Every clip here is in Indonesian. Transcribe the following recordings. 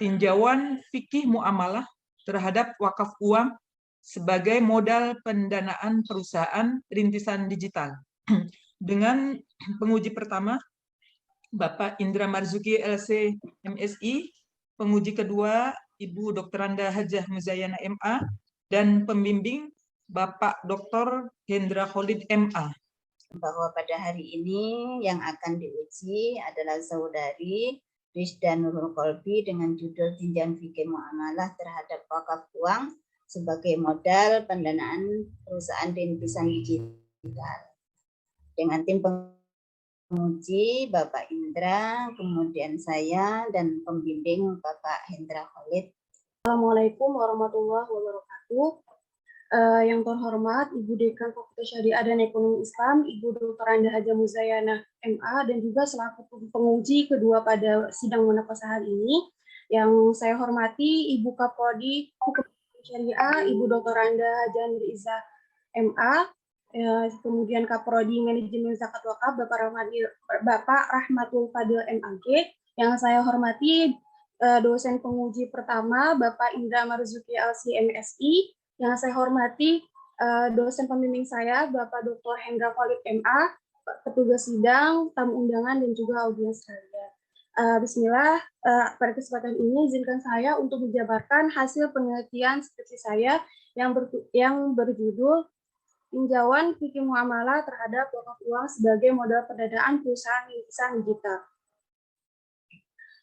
tinjauan fikih muamalah terhadap wakaf uang sebagai modal pendanaan perusahaan rintisan digital. Dengan penguji pertama, Bapak Indra Marzuki LC MSI, penguji kedua Ibu Dr. Anda Hajah Muzayana MA, dan pembimbing Bapak Dr. Hendra Khalid MA. Bahwa pada hari ini yang akan diuji adalah saudari Rizda Nurul Kolbi dengan judul tinjauan fikih muamalah terhadap wakaf uang sebagai modal pendanaan perusahaan rintisan digital. Dengan tim penguji Bapak Indra, kemudian saya, dan pembimbing Bapak Hendra Khalid. Assalamualaikum warahmatullahi wabarakatuh. Yang terhormat Ibu Dekan Fakultas Syariah dan Ekonomi Islam, Ibu Dr. Anda Hajah Muzayana MA, dan juga selaku penguji kedua pada sidang munakasyah ini, yang saya hormati Ibu Kaprodi Hukum Syariah, Ibu Dr. Anda Hajah Nuriza MA, kemudian Kaprodi Manajemen Zakat Wakaf Bapak Rahmatul Fadil MAG, yang saya hormati dosen penguji pertama Bapak Indra Marzuki LC MSI, yang saya hormati dosen pembimbing saya Bapak Dr. Hendra Khalid MA, petugas sidang, tamu undangan, dan juga audiens sekalian. Bismillah, pada kesempatan ini izinkan saya untuk menjabarkan hasil penelitian skripsi saya yang berjudul tinjauan fikih muamalah terhadap wakaf uang sebagai modal pendanaan perusahaan rintisan digital.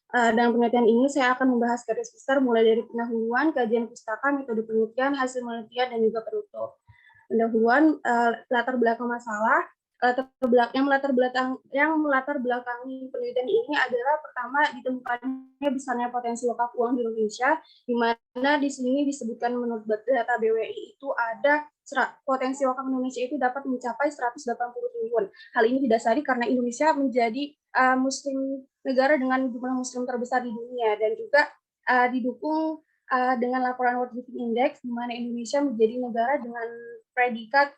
Dalam penelitian ini saya akan membahas garis besar mulai dari pendahuluan, kajian pustaka, metode penelitian, hasil penelitian, dan juga penutup. Pendahuluan, latar belakang masalah, yang melatar belakangi penelitian ini adalah pertama ditemukannya besarnya potensi wakaf uang di Indonesia, di mana di sini disebutkan menurut data BWI itu ada potensi wakaf Indonesia itu dapat mencapai 180 triliun. Hal ini didasari karena Indonesia menjadi negara dengan jumlah muslim terbesar di dunia, dan juga didukung dengan laporan World Living Index, di mana Indonesia menjadi negara dengan predikat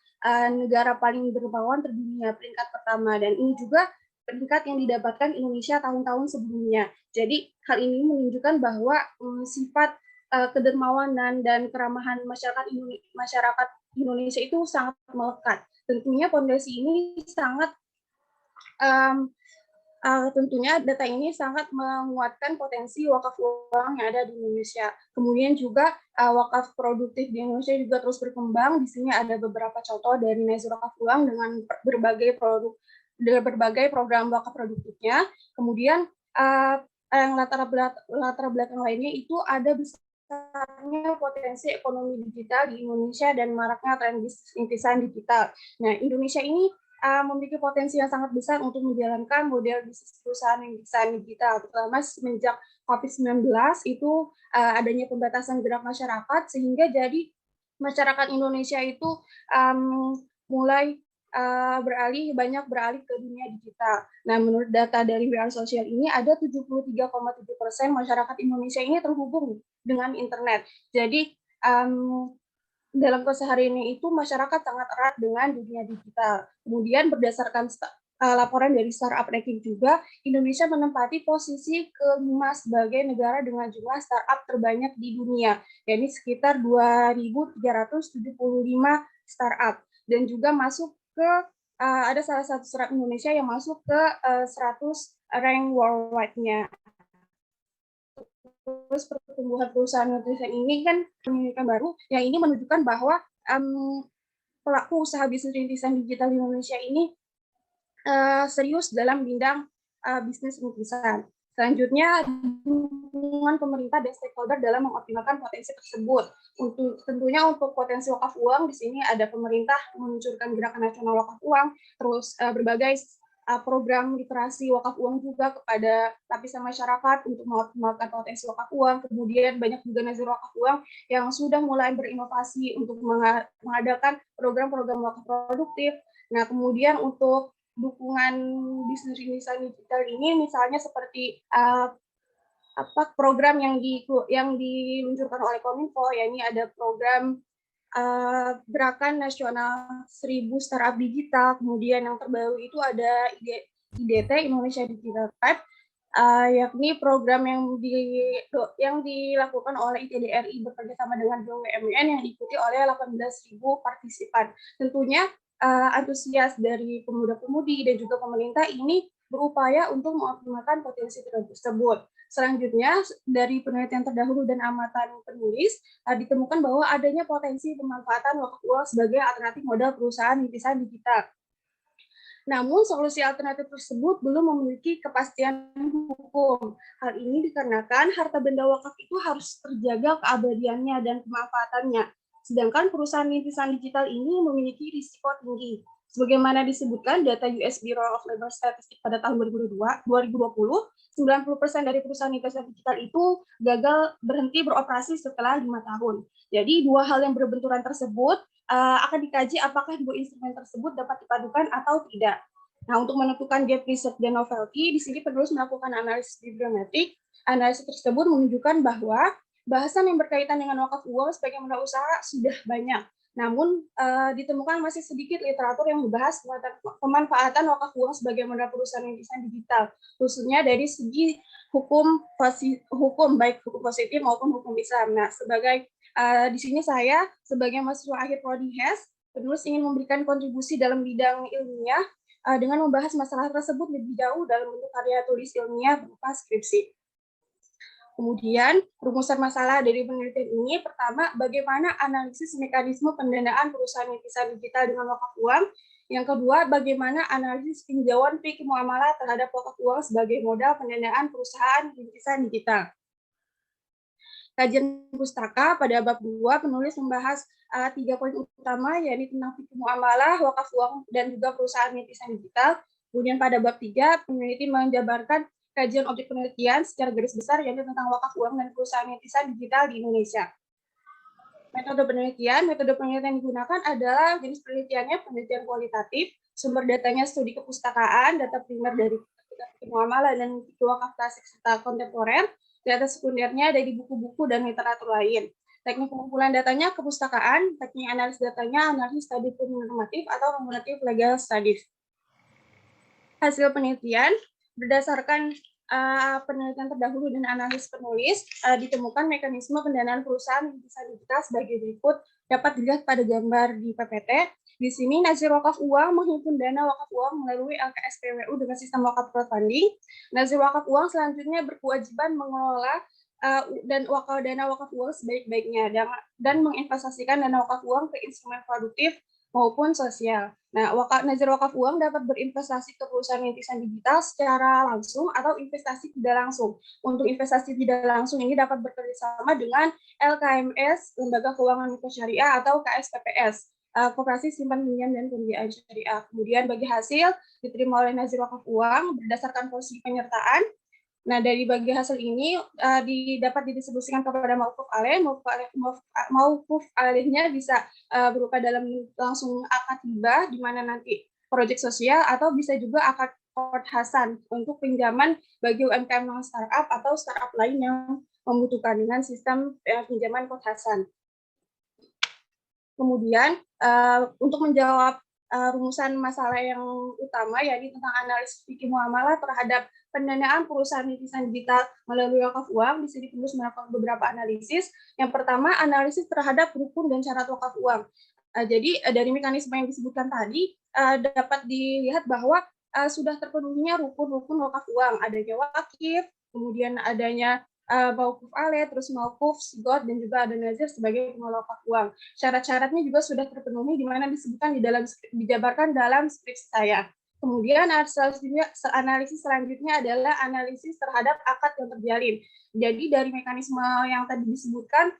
negara paling dermawan terdunia, peringkat pertama, dan ini juga peringkat yang didapatkan Indonesia tahun-tahun sebelumnya. Jadi hal ini menunjukkan bahwa sifat kedermawanan dan keramahan masyarakat Indonesia itu sangat melekat. Tentunya fondasi ini tentunya data ini sangat menguatkan potensi wakaf uang yang ada di Indonesia. Kemudian juga wakaf produktif di Indonesia juga terus berkembang. Di sini ada beberapa contoh dari Nazir Wakaf Uang dengan berbagai program wakaf produktifnya. Kemudian yang latar belakang lainnya itu ada besarnya potensi ekonomi digital di Indonesia dan maraknya tren bisnis rintisan digital. Nah, Indonesia ini memiliki potensi yang sangat besar untuk menjalankan model bisnis perusahaan rintisan digital, terutama semenjak COVID-19 itu adanya pembatasan gerak masyarakat, sehingga jadi masyarakat Indonesia itu mulai banyak beralih ke dunia digital. Nah, menurut data dari We Are Social ini, ada 73,7% masyarakat Indonesia ini terhubung dengan internet. Jadi, dalam kesehariannya itu masyarakat sangat erat dengan dunia digital. Kemudian berdasarkan laporan dari Startup Ranking juga, Indonesia menempati posisi kelima sebagai negara dengan jumlah startup terbanyak di dunia, yakni sekitar 2.375 startup, dan juga masuk ke ada salah satu startup Indonesia yang masuk ke 100 rank worldwide-nya. Terus pertumbuhan perusahaan nutrisen ini kan menunjukkan baru, yang ini menunjukkan bahwa pelaku usaha bisnis rintisan digital di Indonesia ini serius dalam bidang bisnis rintisan. Selanjutnya, dukungan pemerintah dan stakeholder dalam mengoptimalkan potensi tersebut. Tentunya untuk potensi wakaf uang, di sini ada pemerintah meluncurkan gerakan nasional wakaf uang, terus berbagai program literasi wakaf uang juga kepada lapisan masyarakat untuk mengoptimalkan potensi wakaf uang. Kemudian banyak juga nazir wakaf uang yang sudah mulai berinovasi untuk mengadakan program-program wakaf produktif. Nah, kemudian untuk dukungan bisnis rintisan digital ini misalnya seperti program yang diluncurkan oleh Kominfo, yakni ada program Gerakan Nasional 1000 Startup Digital. Kemudian yang terbaru itu ada IDT, Indonesia Digital Tribe, yakni program yang dilakukan oleh ITDRI bekerjasama dengan BUMN yang diikuti oleh 18.000 partisipan. Tentunya antusias dari pemuda-pemudi dan juga pemerintah ini berupaya untuk mengoptimalkan potensi tersebut. Selanjutnya, dari penelitian terdahulu dan amatan penulis, ditemukan bahwa adanya potensi pemanfaatan wakaf uang sebagai alternatif modal perusahaan rintisan digital. Namun, solusi alternatif tersebut belum memiliki kepastian hukum. Hal ini dikarenakan harta benda wakaf itu harus terjaga keabadiannya dan kemanfaatannya. Sedangkan perusahaan rintisan digital ini memiliki risiko tinggi. Sebagaimana disebutkan data US Bureau of Labor Statistics pada tahun 2020, 90% dari perusahaan rintisan digital itu gagal berhenti beroperasi setelah 5 tahun. Jadi, dua hal yang berbenturan tersebut akan dikaji apakah dua instrumen tersebut dapat dipadukan atau tidak. Nah, untuk menentukan gap research dan novelty, di sini penulis melakukan analisis bibliometrik. Analisis tersebut menunjukkan bahwa bahasan yang berkaitan dengan wakaf uang sebagai modal usaha sudah banyak. Namun, ditemukan masih sedikit literatur yang membahas pemanfaatan wakaf uang sebagai modal perusahaan rintisan digital, khususnya dari segi hukum baik hukum positif maupun hukum Islam. Nah, sebagai di sini saya sebagai mahasiswa akhir prodi HES, penulis ingin memberikan kontribusi dalam bidang ilmiah dengan membahas masalah tersebut lebih jauh dalam bentuk karya tulis ilmiah berupa skripsi. Kemudian, rumusan masalah dari penelitian ini, pertama, bagaimana analisis mekanisme pendanaan perusahaan rintisan digital dengan wakaf uang. Yang kedua, bagaimana analisis tinjauan fikih muamalah terhadap wakaf uang sebagai modal pendanaan perusahaan rintisan digital. Kajian pustaka pada bab 2 penulis membahas 3 poin utama, yaitu tentang fikih muamalah, wakaf uang, dan juga perusahaan rintisan digital. Kemudian pada bab 3 peneliti menjabarkan kajian objek penelitian secara garis besar, yaitu tentang wakaf uang dan perusahaan rintisan digital di Indonesia. Metode penelitian yang digunakan adalah jenis penelitiannya penelitian kualitatif, sumber datanya studi kepustakaan, data primer dari fikih muamalah dan fikih wakaf klasik serta kontemporer. Data sekundernya ada di buku-buku dan literatur lain. Teknik pengumpulan datanya kepustakaan, teknik analisis datanya analisis studi normatif atau cumulative legal studies. Hasil penelitian berdasarkan penelitian terdahulu dan analisis penulis, ditemukan mekanisme pendanaan perusahaan rintisan digital sebagai berikut. Dapat dilihat pada gambar di PPT. Di sini Nazir Wakaf Uang menghimpun dana wakaf uang melalui LKSPWU dengan sistem wakaf crowdfunding. Nazir Wakaf Uang selanjutnya berkewajiban mengelola dan dana wakaf uang sebaik-baiknya dan menginvestasikan dana wakaf uang ke instrumen produktif maupun sosial. Nah, Nazir Wakaf Uang dapat berinvestasi ke perusahaan rintisan digital secara langsung atau investasi tidak langsung. Untuk investasi tidak langsung ini dapat bekerjasama dengan LKMS, Lembaga Keuangan Mikro Syariah atau KSPPS, Koperasi Simpan Pinjam dan Pembiayaan Syariah. Kemudian bagi hasil diterima oleh Nazir Wakaf Uang berdasarkan posisi penyertaan. Nah, dari bagi hasil ini dapat didistribusikan kepada maukuf alaih. Maukuf alaihnya bisa berupa dalam langsung akad hibah, di mana nanti proyek sosial, atau bisa juga akad Qard Hasan untuk pinjaman bagi UMKM non startup atau startup lain yang membutuhkan dengan sistem pinjaman Qard Hasan. Kemudian untuk menjawab rumusan masalah yang utama, yaitu tentang analisis fikih muamalah terhadap pendanaan perusahaan rintisan digital melalui wakaf uang. Di sini penulis melakukan beberapa analisis. Yang pertama, analisis terhadap rukun dan syarat wakaf uang. Jadi dari mekanisme yang disebutkan tadi dapat dilihat bahwa sudah terpenuhinya rukun-rukun wakaf uang, adanya wakif, kemudian adanya maukuf alaih, terus maukuf, sigot, dan juga ada nazir sebagai pengelola wakaf uang. Syarat-syaratnya juga sudah terpenuhi, di mana disebutkan dijabarkan dalam skripsi saya. Kemudian analisis selanjutnya adalah analisis terhadap akad yang terjalin. Jadi dari mekanisme yang tadi disebutkan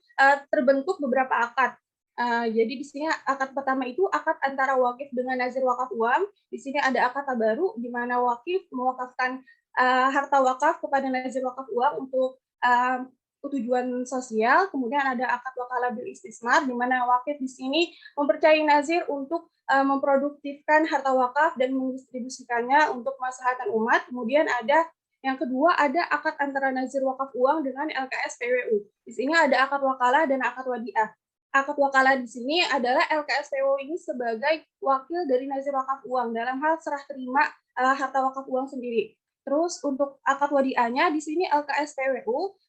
terbentuk beberapa akad. Jadi di sini akad pertama itu akad antara wakif dengan nazir wakaf uang. Di sini ada akad tabaru, di mana wakif mewakafkan harta wakaf kepada nazir wakaf uang untuk tujuan sosial. Kemudian ada akad wakalah bil istismar, di mana wakif di sini mempercayai nazir untuk memproduktifkan harta wakaf dan mendistribusikannya untuk kemaslahatan umat. Kemudian ada yang kedua, ada akad antara nazir wakaf uang dengan LKSPWU. Di sini ada akad wakalah dan akad wadiah. Akad wakalah di sini adalah LKSPWU ini sebagai wakil dari nazir wakaf uang dalam hal serah terima harta wakaf uang sendiri. Terus untuk akad wadiahnya di sini LKSPWU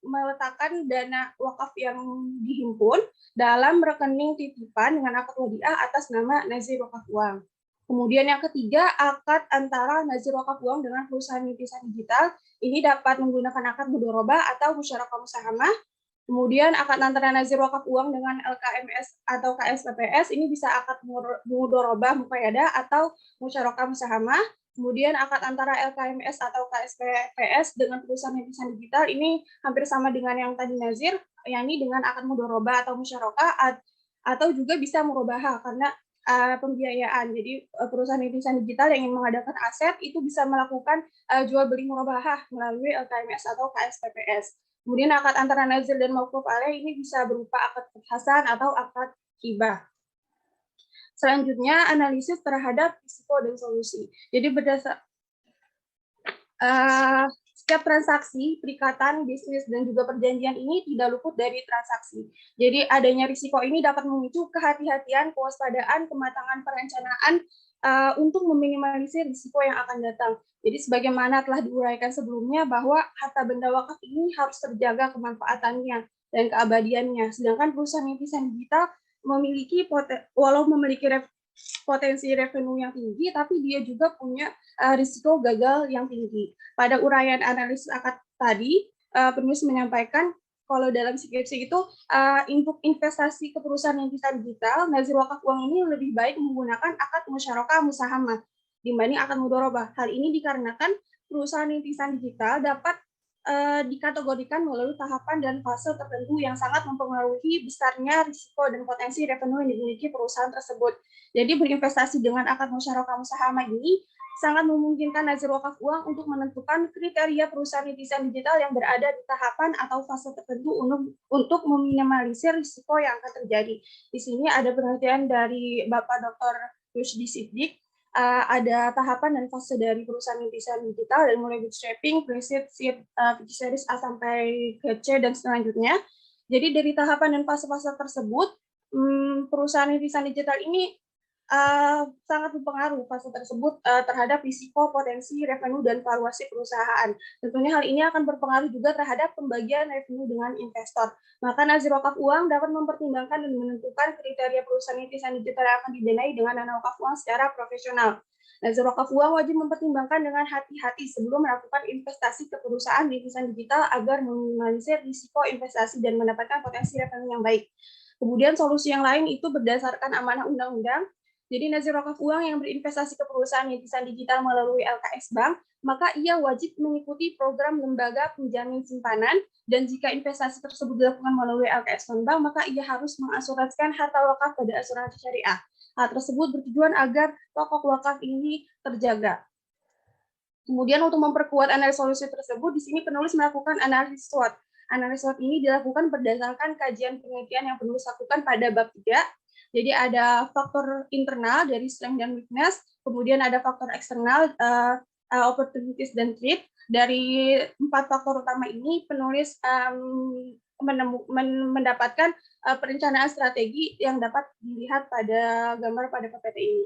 meletakkan dana wakaf yang dihimpun dalam rekening titipan dengan akad wadiah atas nama nazir wakaf uang. Kemudian yang ketiga, akad antara nazir wakaf uang dengan perusahaan rintisan digital. Ini dapat menggunakan akad mudharabah atau musyarakah musahamah. Kemudian akad antara nazir wakaf uang dengan LKMS atau KSPPS ini bisa akad mudharabah muqayyadah atau musyarakah musahamah. Kemudian akad antara LKMS atau KSPPS dengan perusahaan rintisan digital ini hampir sama dengan yang tadi nazir, yakni dengan akad mudharabah atau musyarakah atau juga bisa murabahah karena pembiayaan. Jadi perusahaan rintisan digital yang ingin mengadakan aset itu bisa melakukan jual beli murabahah melalui LKMS atau KSPPS. Kemudian akad antara nazir dan mauquf alaih ini bisa berupa akad hasan atau akad hibah. Selanjutnya, analisis terhadap risiko dan solusi. Jadi setiap transaksi, perikatan, bisnis, dan juga perjanjian ini tidak luput dari transaksi. Jadi adanya risiko ini dapat memicu kehati-hatian, kewaspadaan, kematangan perencanaan untuk meminimalisir risiko yang akan datang. Jadi sebagaimana telah diuraikan sebelumnya bahwa harta benda wakaf ini harus terjaga kemanfaatannya dan keabadiannya. Sedangkan perusahaan rintisan digital memiliki potensi revenue yang tinggi, tapi dia juga punya risiko gagal yang tinggi. Pada uraian analisis akad tadi, penulis menyampaikan kalau dalam skripsi itu untuk investasi ke perusahaan rintisan digital, nazir wakaf uang ini lebih baik menggunakan akad musyarakah musahamah dibanding akad mudharabah. Hal ini dikarenakan perusahaan rintisan digital dapat dikategorikan melalui tahapan dan fase tertentu yang sangat mempengaruhi besarnya risiko dan potensi revenue yang dimiliki perusahaan tersebut. Jadi berinvestasi dengan akad musyarakah musahamah ini sangat memungkinkan nazir wakaf uang untuk menentukan kriteria perusahaan rintisan digital yang berada di tahapan atau fase tertentu untuk meminimalisir risiko yang akan terjadi. Di sini ada penelitian dari Bapak Dr. Rusdi Siddiq. Ada tahapan dan fase dari perusahaan rintisan digital dari mulai bootstrapping, pre-seed, seed, series A sampai ke C dan selanjutnya. Jadi dari tahapan dan fase-fase tersebut, perusahaan rintisan digital ini sangat berpengaruh fase tersebut terhadap risiko, potensi, revenue, dan valuasi perusahaan. Tentunya hal ini akan berpengaruh juga terhadap pembagian revenue dengan investor. Maka nazir wakaf uang dapat mempertimbangkan dan menentukan kriteria perusahaan rintisan digital yang akan didanai dengan dana wakaf uang secara profesional. Nazir wakaf uang wajib mempertimbangkan dengan hati-hati sebelum melakukan investasi ke perusahaan rintisan digital agar meminimalisir risiko investasi dan mendapatkan potensi revenue yang baik. Kemudian solusi yang lain itu berdasarkan amanah undang-undang. Jadi nazir wakaf uang yang berinvestasi ke perusahaan rintisan digital melalui LKS Bank, maka ia wajib mengikuti program lembaga penjamin simpanan, dan jika investasi tersebut dilakukan melalui LKS Bank, maka ia harus mengasuransikan harta wakaf pada asuransi syariah. Hal tersebut bertujuan agar pokok wakaf ini terjaga. Kemudian untuk memperkuat analisis solusi tersebut, di sini penulis melakukan analisis SWOT. Analisis SWOT ini dilakukan berdasarkan kajian penelitian yang penulis lakukan pada bab 3. Jadi ada faktor internal dari strength dan weakness, kemudian ada faktor eksternal, opportunities dan threat. Dari 4 faktor utama ini, penulis mendapatkan perencanaan strategi yang dapat dilihat pada gambar pada PPT ini.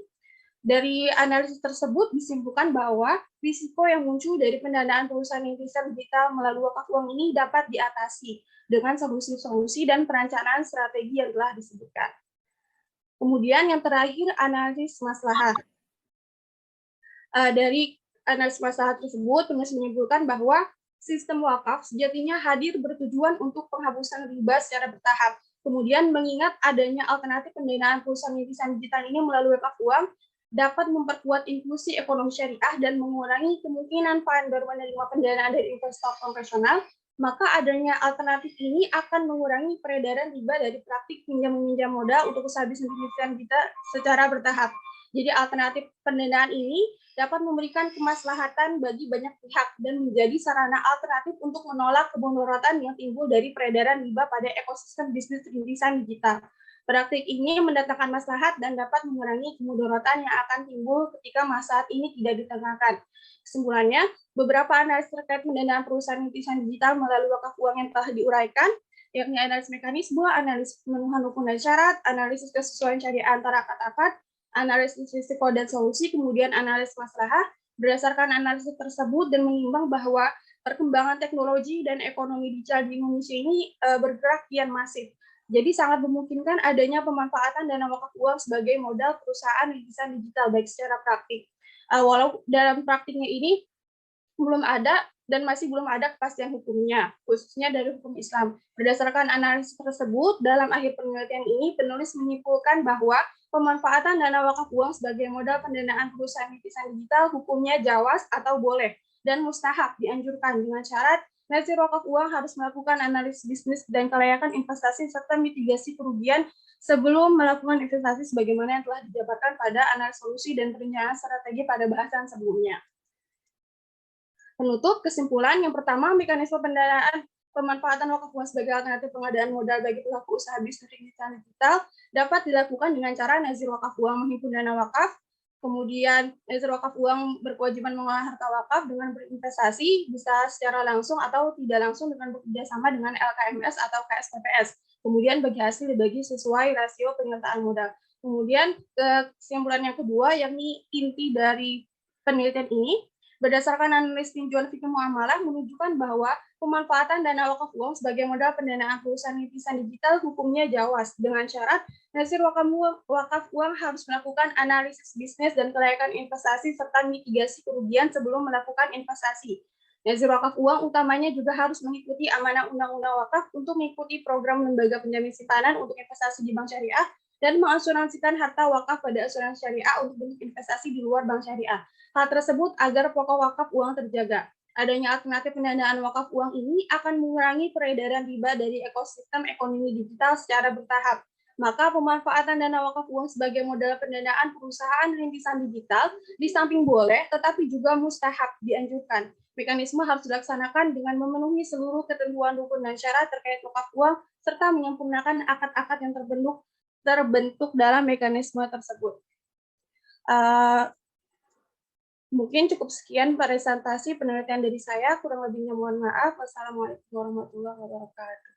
Dari analisis tersebut disimpulkan bahwa risiko yang muncul dari pendanaan perusahaan rintisan digital melalui wakaf uang ini dapat diatasi dengan solusi-solusi dan perencanaan strategi yang telah disebutkan. Kemudian yang terakhir, analisis maslahat. Dari analisis maslahat tersebut, penulis menyimpulkan bahwa sistem wakaf sejatinya hadir bertujuan untuk penghapusan riba secara bertahap. Kemudian mengingat adanya alternatif pendanaan perusahaan rintisan digital ini melalui wakaf uang, dapat memperkuat inklusi ekonomi syariah dan mengurangi kemungkinan vendor menerima pendanaan dari investor konvensional, maka adanya alternatif ini akan mengurangi peredaran riba dari praktik pinjam-meminjam modal untuk usaha bisnis kita secara bertahap. Jadi alternatif pendanaan ini dapat memberikan kemaslahatan bagi banyak pihak dan menjadi sarana alternatif untuk menolak kemudorotan yang timbul dari peredaran riba pada ekosistem bisnis rintisan digital. Praktik ini mendatangkan maslahat dan dapat mengurangi kemudorotan yang akan timbul ketika maslahat ini tidak ditegakkan. Kesimpulannya, beberapa analisis terkait pendanaan perusahaan rintisan digital melalui wakaf uang yang telah diuraikan, yakni analisis mekanisme, analisis pemenuhan hukum dan syarat, analisis kesesuaian syariah antara akad-akad, analisis risiko dan solusi, kemudian analisis maslahat, Berdasarkan analisis tersebut dan menimbang bahwa perkembangan teknologi dan ekonomi digital di Indonesia ini bergerak kian masif. Jadi sangat memungkinkan adanya pemanfaatan dana wakaf uang sebagai modal perusahaan rintisan digital baik secara praktik. Walau dalam praktiknya ini belum ada dan masih belum ada kepastian hukumnya, khususnya dari hukum Islam. Berdasarkan analisis tersebut, dalam akhir penelitian ini, penulis menyimpulkan bahwa pemanfaatan dana wakaf uang sebagai modal pendanaan perusahaan rintisan digital hukumnya jawaz atau boleh, dan mustahab dianjurkan dengan syarat Nasir wakaf uang harus melakukan analisis bisnis dan kelayakan investasi serta mitigasi kerugian sebelum melakukan investasi sebagaimana yang telah dijabarkan pada analisis solusi dan perencanaan strategi pada bahasan sebelumnya. Penutup, kesimpulan yang pertama, mekanisme pendanaan pemanfaatan wakaf uang sebagai alternatif pengadaan modal bagi pelaku usaha bisnis rintisan digital dapat dilakukan dengan cara nazir wakaf uang menghimpun dana wakaf, kemudian nazir wakaf uang berkewajiban mengolah harta wakaf dengan berinvestasi bisa secara langsung atau tidak langsung dengan bekerjasama dengan LKMS atau KSPPS. Kemudian bagi hasil dibagi sesuai rasio penyertaan modal. Kemudian kesimpulan yang kedua, yakni inti dari penelitian ini, berdasarkan analisis tinjauan fikih muamalah menunjukkan bahwa pemanfaatan dana wakaf uang sebagai modal pendanaan perusahaan rintisan digital hukumnya jawaz dengan syarat nasir wakaf uang harus melakukan analisis bisnis dan kelayakan investasi serta mitigasi kerugian sebelum melakukan investasi. Nazir wakaf uang utamanya juga harus mengikuti amanah undang-undang wakaf untuk mengikuti program lembaga penjamin simpanan untuk investasi di bank syariah dan mengasuransikan harta wakaf pada asuransi syariah untuk bentuk investasi di luar bank syariah. Hal tersebut agar pokok wakaf uang terjaga. Adanya alternatif pendanaan wakaf uang ini akan mengurangi peredaran riba dari ekosistem ekonomi digital secara bertahap. Maka pemanfaatan dana wakaf uang sebagai modal pendanaan perusahaan rintisan digital di samping boleh, tetapi juga mustahab dianjurkan. Mekanisme harus dilaksanakan dengan memenuhi seluruh ketentuan rukun dan syarat terkait wakaf uang, serta menyempurnakan akad-akad yang terbentuk dalam mekanisme tersebut. Mungkin cukup sekian presentasi penelitian dari saya, kurang lebihnya mohon maaf. Wassalamualaikum warahmatullahi wabarakatuh.